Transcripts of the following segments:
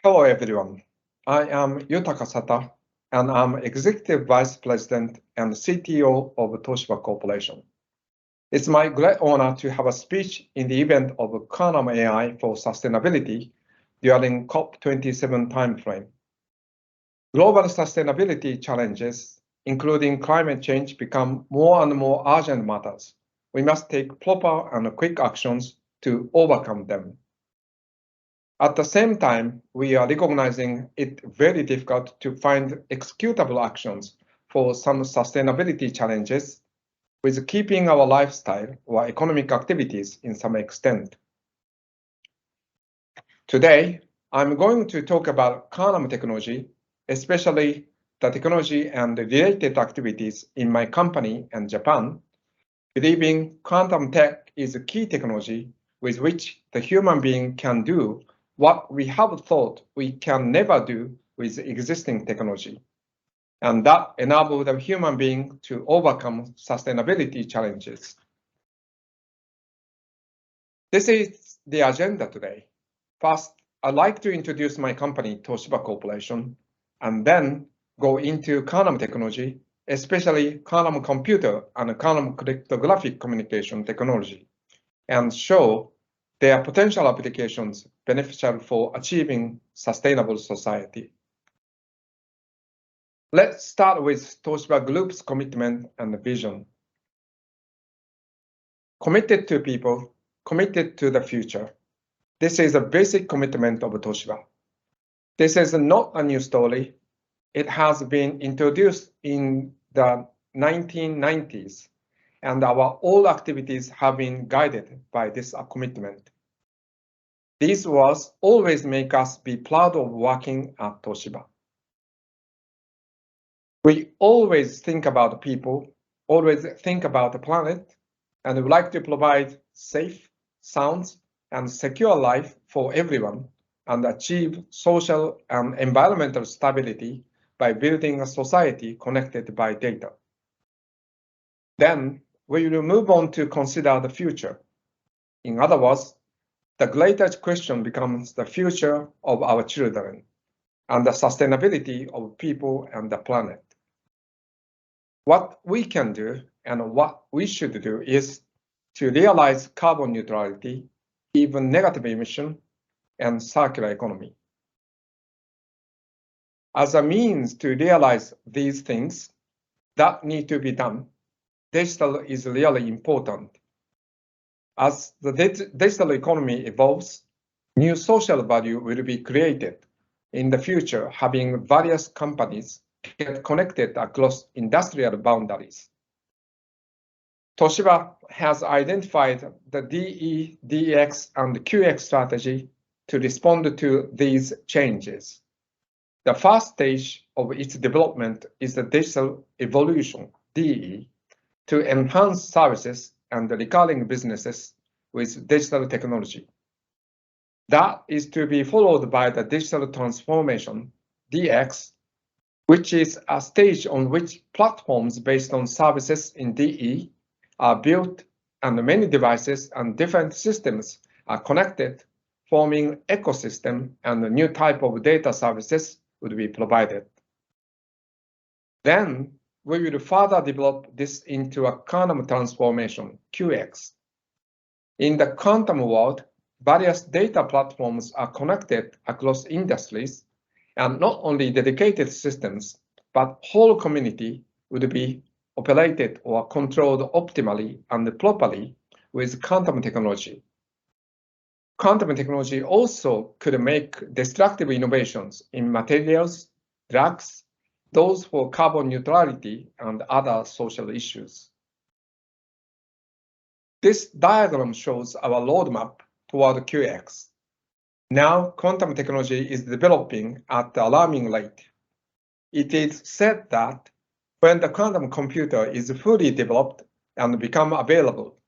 Hello, everyone. I am Yutaka Sata, and I'm Executive Vice President and CTO of Toshiba Corporation. It's my great honor to have a speech in the event of Quantum AI for Sustainability during COP27 timeframe. Global sustainability challenges, including climate change, become more and more urgent matters. We must take proper and quick actions to overcome them. At the same time, we are recognizing it very difficult to find executable actions for some sustainability challenges with keeping our lifestyle or economic activities in some extent. Today, I'm going to talk about quantum technology, especially the technology and related activities in my company and Japan, believing quantum tech is a key technology with which the human being can do what we have thought we can never do with existing technology, and that enables the human being to overcome sustainability challenges. This is the agenda today. First, I'd like to introduce my company, Toshiba Corporation, and then go into quantum technology, especially quantum computer and quantum cryptographic communication technology, and show their potential applications beneficial for achieving sustainable society. Let's start with Toshiba Group's commitment and vision. Committed to people, committed to the future. This is a basic commitment of Toshiba. This is not a new story. It has been introduced in the 1990s, and our all activities have been guided by this commitment. These words always make us be proud of working at Toshiba. We always think about people, always think about the planet, and we like to provide safe, sound, and secure life for everyone and achieve social and environmental stability by building a society connected by data. Then we will move on to consider the future. In other words, the greatest question becomes the future of our children and the sustainability of people and the planet. What we can do and what we should do is to realize carbon neutrality, even negative emission, and circular economy. As a means to realize these things that need to be done, digital is really important. As the digital economy evolves, new social value will be created in the future, having various companies get connected across industrial boundaries. Toshiba has identified the DE, DX, and QX strategy to respond to these changes. The first stage of its development is the digital evolution, DE, to enhance services and recurring businesses with digital technology. That is to be followed by the digital transformation, DX, which is a stage on which platforms based on services in DE are built and many devices and different systems are connected, forming ecosystem, and a new type of data services would be provided. Then we will further develop this into a quantum transformation, QX. In the quantum world, various data platforms are connected across industries, and not only dedicated systems, but whole community would be operated or controlled optimally and properly with quantum technology. Quantum technology also could make destructive innovations in materials, drugs, those for carbon neutrality and other social issues. This diagram shows our roadmap toward QX. Now, quantum technology is developing at an alarming rate. It is said that when the quantum computer is fully developed and become available,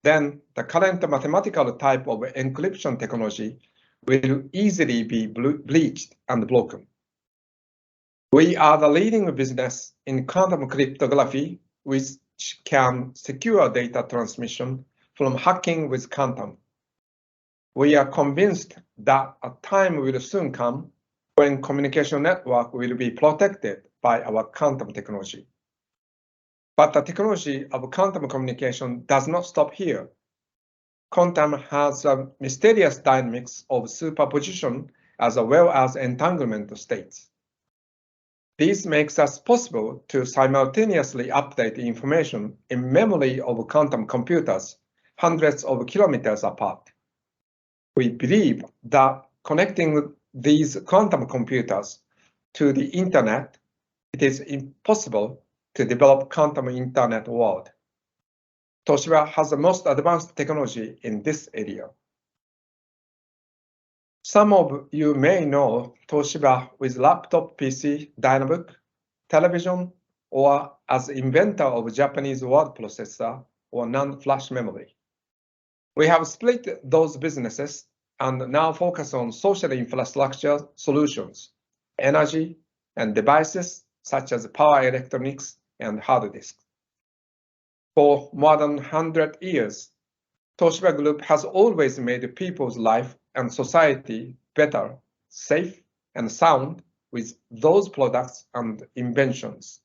then the current mathematical type of encryption technology will easily be breached and broken. We are the leading business in quantum cryptography, which can secure data transmission from hacking with quantum. We are convinced that a time will soon come when communication network will be protected by our quantum technology. But the technology of quantum communication does not stop here. Quantum has a mysterious dynamics of superposition as well as entanglement states. This makes us possible to simultaneously update information in memory of quantum computers hundreds of kilometers apart. We believe that connecting these quantum computers to the internet, it is impossible to develop quantum internet world. Toshiba has the most advanced technology in this area. Some of you may know Toshiba with laptop PC, Dynabook, television, or as inventor of Japanese word processor or NAND flash memory. We have split those businesses and now focus on social infrastructure solutions, energy, and devices such as power electronics and hard disks. For more than 100 years, Toshiba Group has always made people's life and society better, safe, and sound with those products and inventions.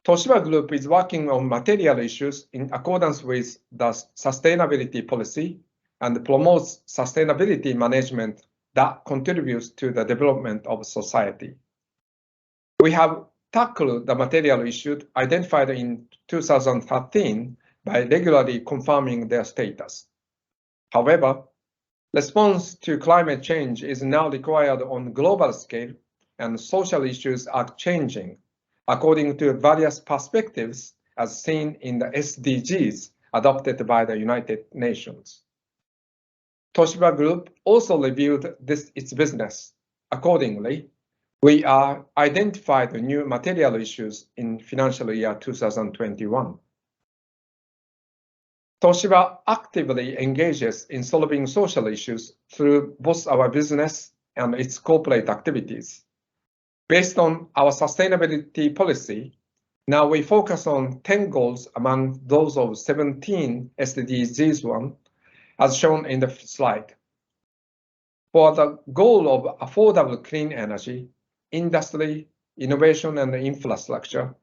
Toshiba Group is working on material issues in accordance with the sustainability policy and promotes sustainability management that contributes to the development of society. We have tackled the material issues identified in 2013 by regularly confirming their status. However, response to climate change is now required on global scale, and social issues are changing according to various perspectives as seen in the SDGs adopted by the United Nations. Toshiba Group also reviewed its business. Accordingly, we are identified new material issues in financial year 2021. Toshiba actively engages in solving social issues through both our business and its corporate activities. Based on our sustainability policy, now we focus on 10 goals among those of 17 SDGs one, as shown in the slide. For the goal of affordable clean energy, industry, innovation and infrastructure,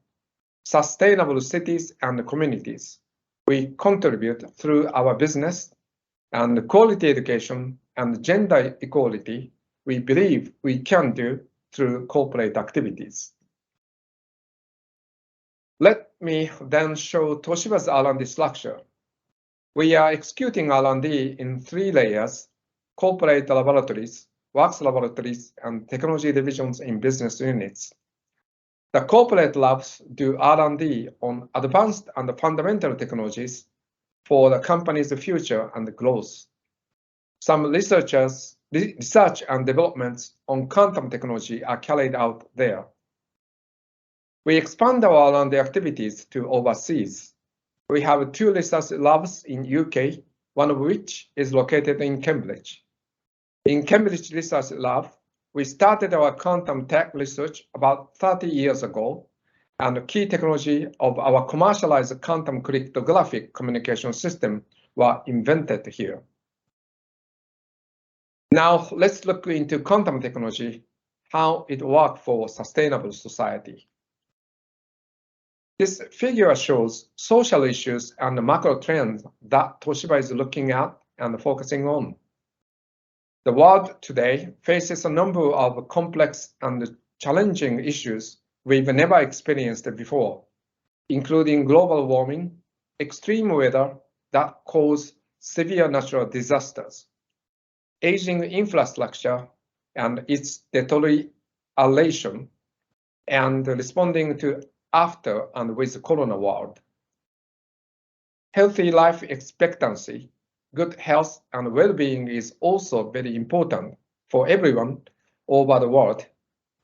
sustainable cities and communities, we contribute through our business, and quality education and gender equality we believe we can do through corporate activities. Let me then show Toshiba's R&D structure. We are executing R&D in 3 layers: corporate laboratories, works laboratories, and technology divisions in business units. The corporate labs do R&D on advanced and fundamental technologies for the company's future and growth. Some research and developments on quantum technology are carried out there. We expand our R&D activities to overseas. We have 2 research labs in UK, one of which is located in Cambridge. In Cambridge Research Lab, we started our quantum tech research about 30 years ago, and the key technology of our commercialized quantum cryptographic communication system were invented here. Now let's look into quantum technology, how it works for sustainable society. This figure shows social issues and the macro trends that Toshiba is looking at and focusing on. The world today faces a number of complex and challenging issues we've never experienced before, including global warming, extreme weather that cause severe natural disasters, aging infrastructure and its deterioration, and responding to after and with the corona world. Healthy life expectancy, good health and well-being is also very important for everyone over the world,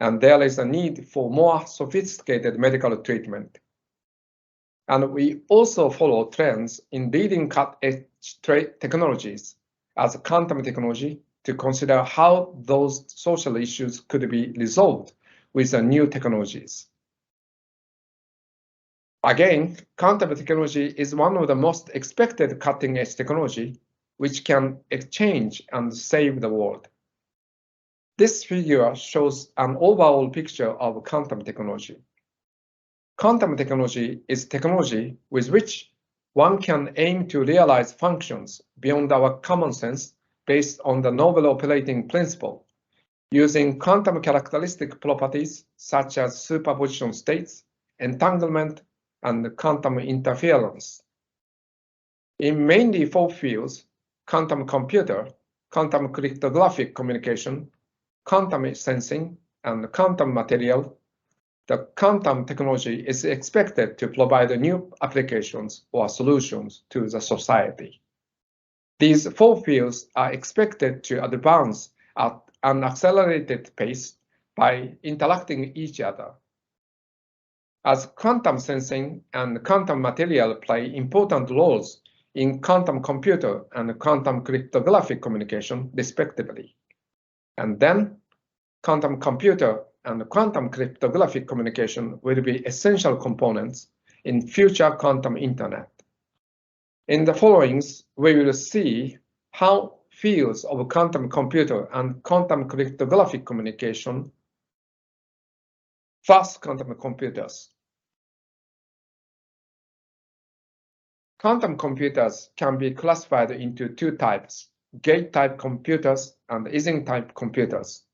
and there is a need for more sophisticated medical treatment. And we also follow trends in leading cutting-edge technologies as quantum technology to consider how those social issues could be resolved with the new technologies. Again, quantum technology is one of the most expected cutting-edge technology which can exchange and save the world. This figure shows an overall picture of quantum technology. Quantum technology is technology with which one can aim to realize functions beyond our common sense based on the novel operating principle, using quantum characteristic properties such as superposition states, entanglement, and quantum interference. In mainly four fields: quantum computer, quantum cryptographic communication, quantum sensing, and quantum material, the quantum technology is expected to provide new applications or solutions to the society. These four fields are expected to advance at an accelerated pace by interacting each other. As quantum sensing and quantum material play important roles in quantum computer and quantum cryptographic communication, respectively. And then, quantum computer and quantum cryptographic communication will be essential components in future quantum internet. In the followings, we will see how fields of quantum computer and quantum cryptographic communication, fast quantum computers. Quantum computers can be classified into two types: gate-type computers and Ising-type computers.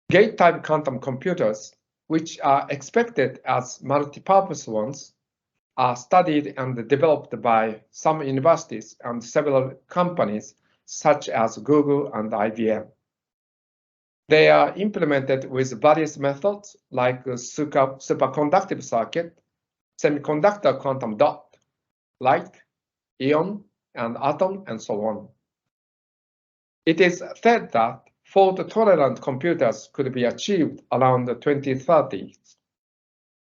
Gate-type quantum computers, which are expected as multipurpose ones, are studied and developed by some universities and several companies such as Google and IBM. They are implemented with various methods like superconductive circuit, semiconductor quantum dot, light, ion, and atom, and so on. It is said that fault-tolerant computers could be achieved around the 2030s.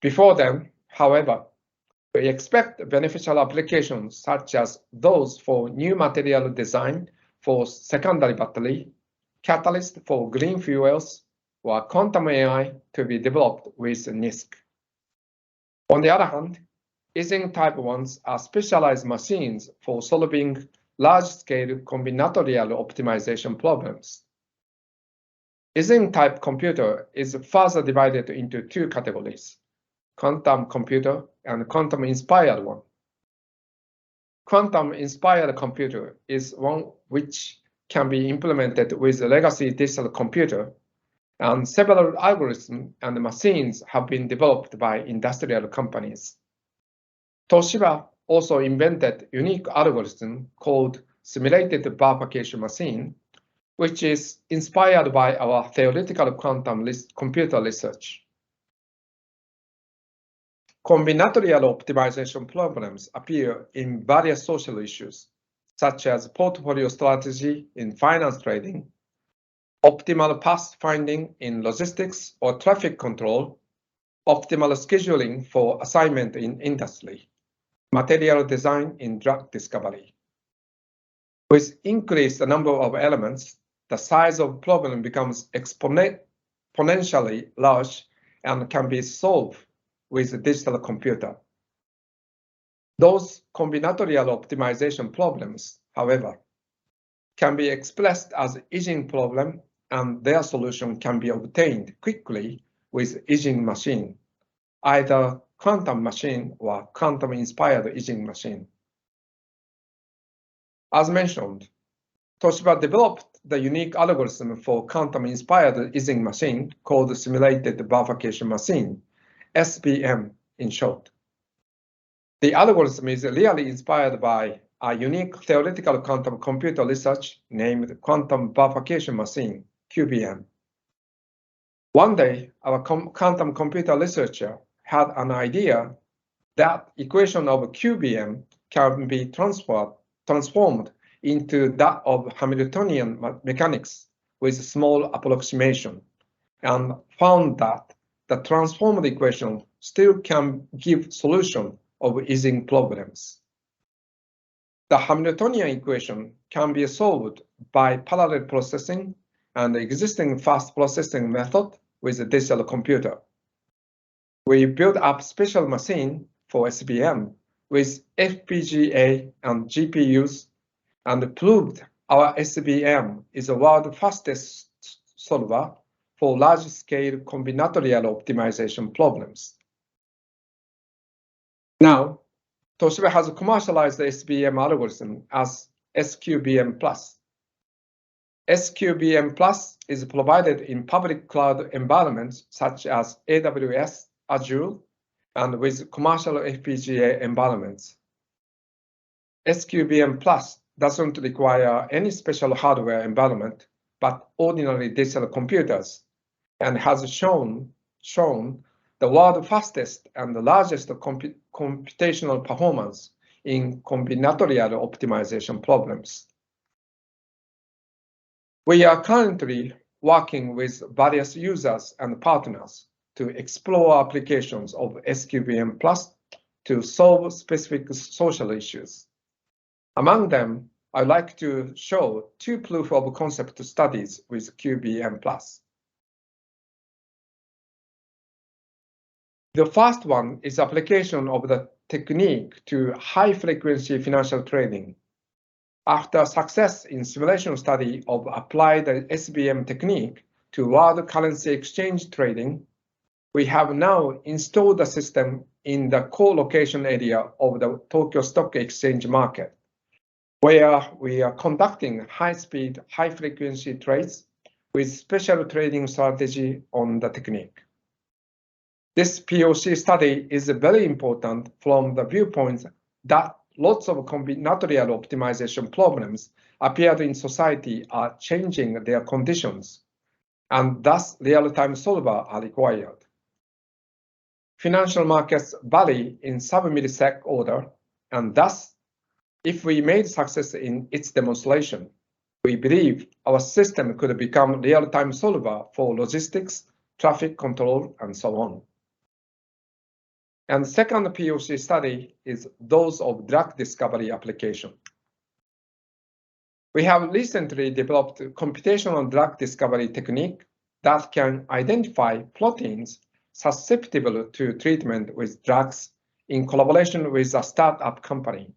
Before then, however, we expect beneficial applications such as those for new material design for secondary battery, catalyst for green fuels, or quantum AI to be developed with NISQ. On the other hand, Ising-type ones are specialized machines for solving large-scale combinatorial optimization problems. Ising-type computer is further divided into two categories: quantum computer and quantum-inspired one. Quantum-inspired computer is one which can be implemented with a legacy digital computer, and several algorithms and machines have been developed by industrial companies. Toshiba also invented a unique algorithm called simulated bifurcation machine, which is inspired by our theoretical quantum computer research. Combinatorial optimization problems appear in various social issues, such as portfolio strategy in finance trading, optimal path finding in logistics or traffic control, optimal scheduling for assignment in industry, material design in drug discovery. With increased number of elements, the size of problem becomes exponentially large and can be solved with a digital computer. Those combinatorial optimization problems, however, can be expressed as Ising problem, and their solution can be obtained quickly with Ising machine, either quantum machine or quantum-inspired Ising machine. As mentioned, Toshiba developed the unique algorithm for quantum-inspired Ising machine called simulated bifurcation machine, SBM in short. The algorithm is really inspired by a unique theoretical quantum computer research named quantum bifurcation machine, QBM. One day, our quantum computer researcher had an idea that equation of QBM can be transformed into that of Hamiltonian mechanics with small approximation, and found that the transformed equation still can give solution of Ising problems. The Hamiltonian equation can be solved by parallel processing and the existing fast processing method with a digital computer. We built up special machine for SBM with FPGA and GPUs and proved our SBM is the world's fastest solver for large-scale combinatorial optimization problems. Now, Toshiba has commercialized the SBM algorithm as SQBM+. SQBM+ is provided in public cloud environments such as AWS, Azure, and with commercial FPGA environments. SQBM+ doesn't require any special hardware environment, but ordinary digital computers, and has shown the world's fastest and the largest computational performance in combinatorial optimization problems. We are currently working with various users and partners to explore applications of SQBM+ to solve specific social issues. Among them, I'd like to show two proof of concept studies with QBM+. The first one is application of the technique to high-frequency financial trading. After success in simulation study of applied SBM technique to world currency exchange trading, we have now installed the system in the co-location area of the Tokyo Stock Exchange market, where we are conducting high-speed, high-frequency trades with special trading strategy on the technique. This POC study is very important from the viewpoint that lots of combinatorial optimization problems appeared in society are changing their conditions, and thus real-time solvers are required. Financial markets vary in sub-millisecond order, and thus, if we made success in its demonstration, we believe our system could become real-time solver for logistics, traffic control, and so on. And second POC study is those of drug discovery application. We have recently developed a computational drug discovery technique that can identify proteins susceptible to treatment with drugs in collaboration with a startup company.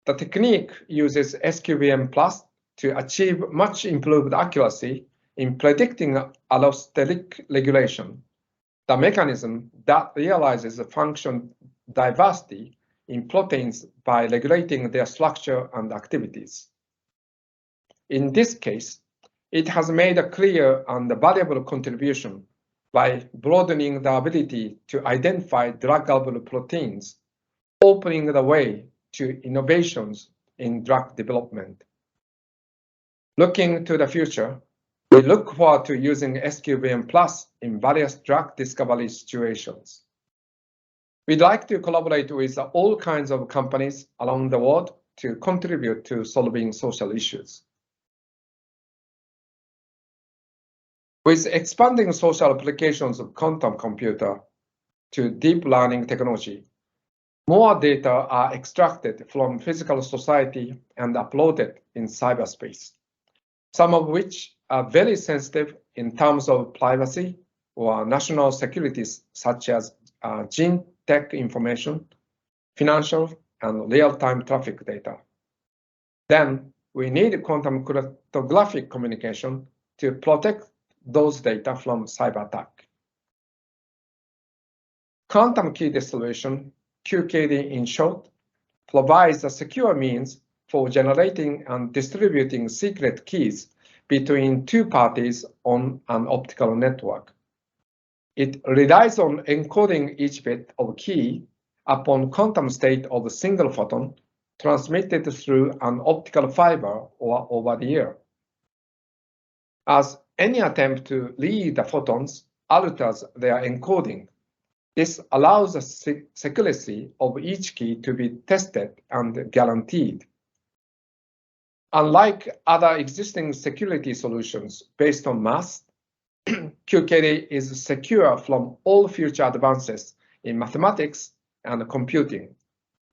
The technique uses SQBM+ to achieve much improved accuracy in predicting allosteric regulation, the mechanism that realizes the function diversity in proteins by regulating their structure and activities. In this case, it has made a clear and valuable contribution by broadening the ability to identify druggable proteins, opening the way to innovations in drug development. Looking to the future, we look forward to using SQBM+ in various drug discovery situations. We'd like to collaborate with all kinds of companies around the world to contribute to solving social issues. With expanding social applications of quantum computer to deep learning technology, more data are extracted from physical society and uploaded in cyberspace, some of which are very sensitive in terms of privacy or national securities, such as gene tech information, financial, and real-time traffic data. Then we need quantum cryptographic communication to protect those data from cyber attack. Quantum key distribution, QKD in short, provides a secure means for generating and distributing secret keys between two parties on an optical network. It relies on encoding each bit of key upon quantum state of a single photon transmitted through an optical fiber or over the air. As any attempt to read the photons alters their encoding, this allows the secrecy of each key to be tested and guaranteed. Unlike other existing security solutions based on math, QKD is secure from all future advances in mathematics and computing,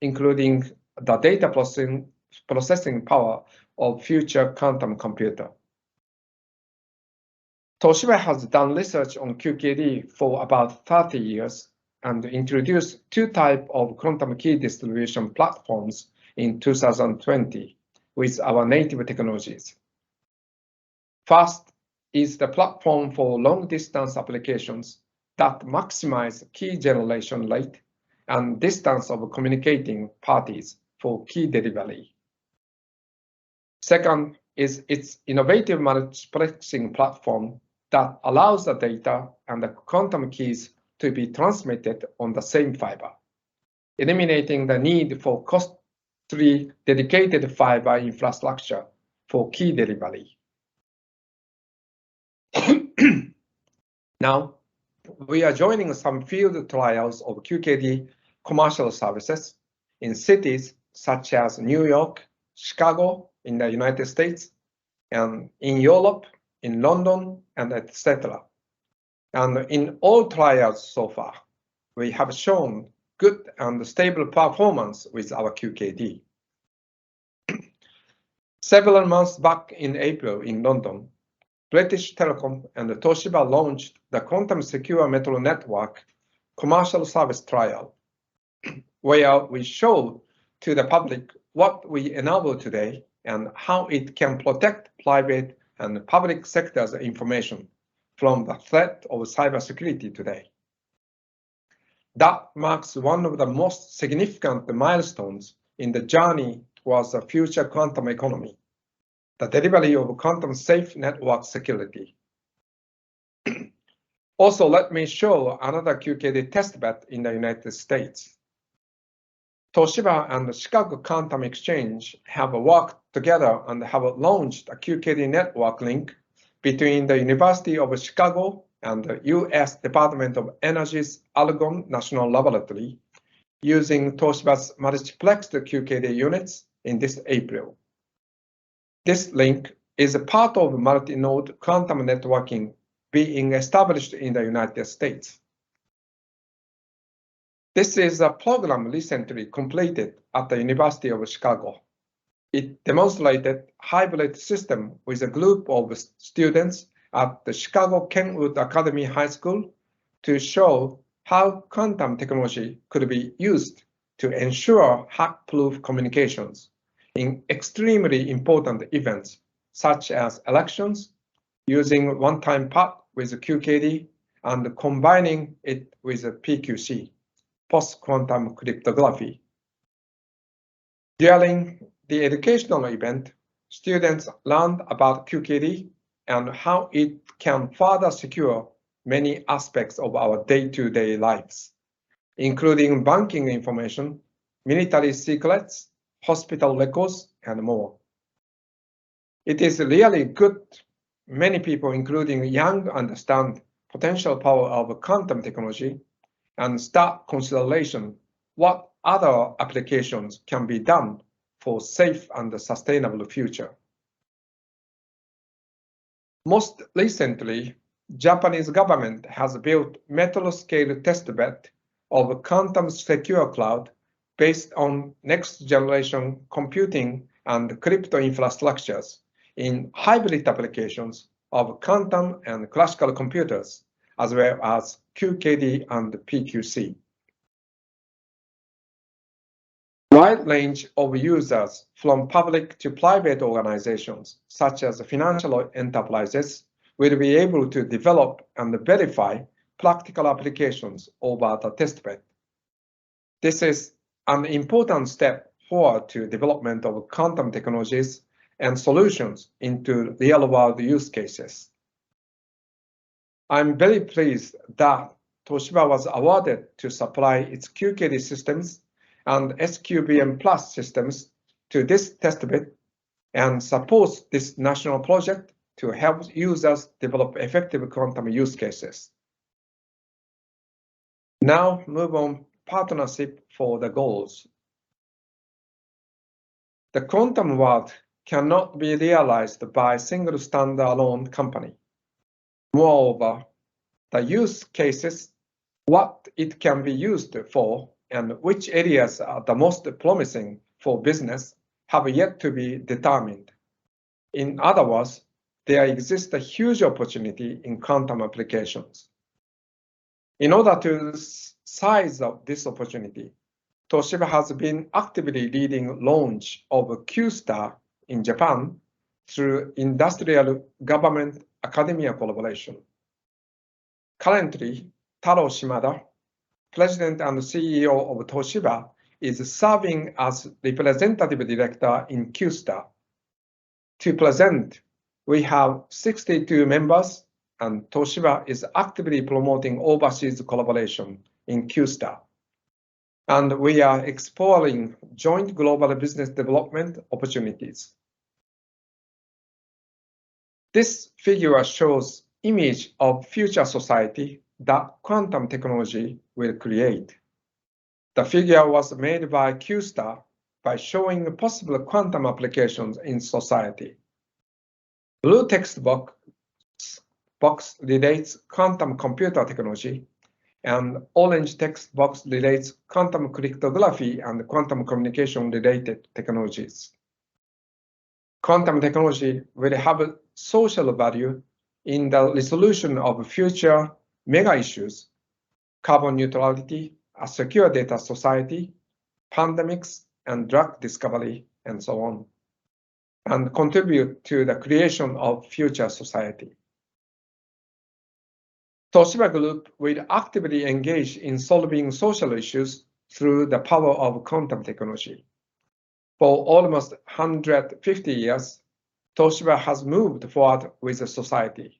including the data processing power of future quantum computer. Toshiba has done research on QKD for about 30 years and introduced two types of quantum key distribution platforms in 2020 with our native technologies. First, is the platform for long-distance applications that maximize key generation rate and distance of communicating parties for key delivery. Second is its innovative multiplexing platform that allows the data and the quantum keys to be transmitted on the same fiber, eliminating the need for costly dedicated fiber infrastructure for key delivery. Now, we are joining some field trials of QKD commercial services in cities such as New York, Chicago in the United States, and in Europe, in London, and etc. And in all trials so far, we have shown good and stable performance with our QKD. Several months back in April in London, British Telecom and Toshiba launched the Quantum Secure Metro Network commercial service trial, where we show to the public what we enable today and how it can protect private and public sector's information from the threat of cybersecurity today. That marks one of the most significant milestones in the journey towards a future quantum economy, the delivery of quantum-safe network security. Also, let me show another QKD testbed in the United States. Toshiba and Chicago Quantum Exchange have worked together and have launched a QKD network link between the University of Chicago and the US Department of Energy's Argonne National Laboratory using Toshiba's multiplexed QKD units in this April. This link is a part of multi-node quantum networking being established in the United States. This is a program recently completed at the University of Chicago. It demonstrated hybrid system with a group of students at the Chicago Kenwood Academy High School to show how quantum technology could be used to ensure hack-proof communications in extremely important events such as elections, using one-time PAT with QKD and combining it with PQC, post-quantum cryptography. During the educational event, students learned about QKD and how it can further secure many aspects of our day-to-day lives, including banking information, military secrets, hospital records, and more. It is really good. Many people, including young, understand potential power of quantum technology and start consideration what other applications can be done for safe and sustainable future. Most recently, Japanese government has built metro-scale testbed of quantum secure cloud based on next-generation computing and crypto infrastructures in hybrid applications of quantum and classical computers, as well as QKD and PQC. Wide range of users from public to private organizations, such as financial enterprises, will be able to develop and verify practical applications over the testbed. This is an important step forward to development of quantum technologies and solutions into real-world use cases. I'm very pleased that Toshiba was awarded to supply its QKD systems and SQBM Plus systems to this testbed and supports this national project to help users develop effective quantum use cases. Now move on partnership for the goals. The quantum world cannot be realized by a single standalone company. Moreover, the use cases, what it can be used for, and which areas are the most promising for business have yet to be determined. In other words, there exists a huge opportunity in quantum applications. In order to size up this opportunity, Toshiba has been actively leading launch of Q-Star in Japan through industrial, government, academia collaboration. Currently, Taro Shimada, President and CEO of Toshiba, is serving as representative director in QStar. To present, we have 62 members, and Toshiba is actively promoting overseas collaboration in QStar. And we are exploring joint global business development opportunities. This figure shows image of future society that quantum technology will create. The figure was made by QStar by showing possible quantum applications in society. Blue text box relates quantum computer technology, and orange text box relates quantum cryptography and quantum communication related technologies. Quantum technology will have social value in the resolution of future mega issues, carbon neutrality, a secure data society, pandemics and drug discovery, and so on, and contribute to the creation of future society. Toshiba Group will actively engage in solving social issues through the power of quantum technology. For almost 150 years, Toshiba has moved forward with the society.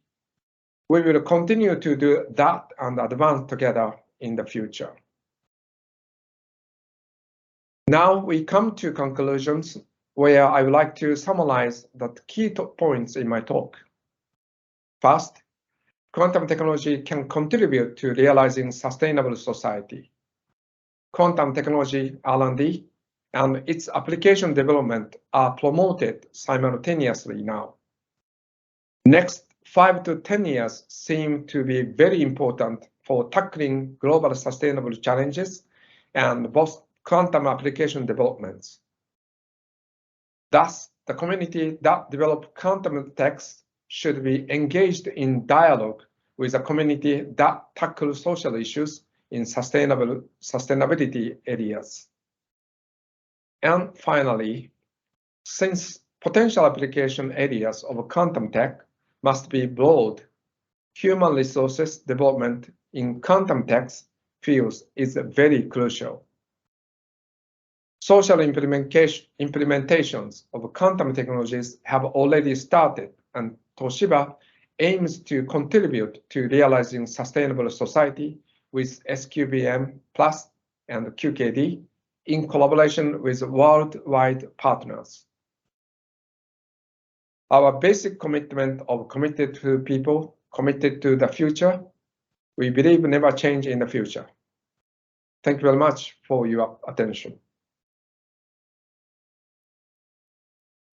We will continue to do that and advance together in the future. Now we come to conclusions where I would like to summarize the key points in my talk. First, quantum technology can contribute to realizing sustainable society. Quantum technology R&D and its application development are promoted simultaneously now. Next 5 to 10 years seem to be very important for tackling global sustainable challenges and both quantum application developments. Thus, the community that develops quantum techs should be engaged in dialogue with a community that tackles social issues in sustainability areas. And finally, since potential application areas of quantum tech must be broad, human resources development in quantum tech fields is very crucial. Social implementations of quantum technologies have already started, and Toshiba aims to contribute to realizing sustainable society with SQBM Plus and QKD in collaboration with worldwide partners. Our basic commitment of committed to people, committed to the future, we believe never change in the future. Thank you very much for your attention.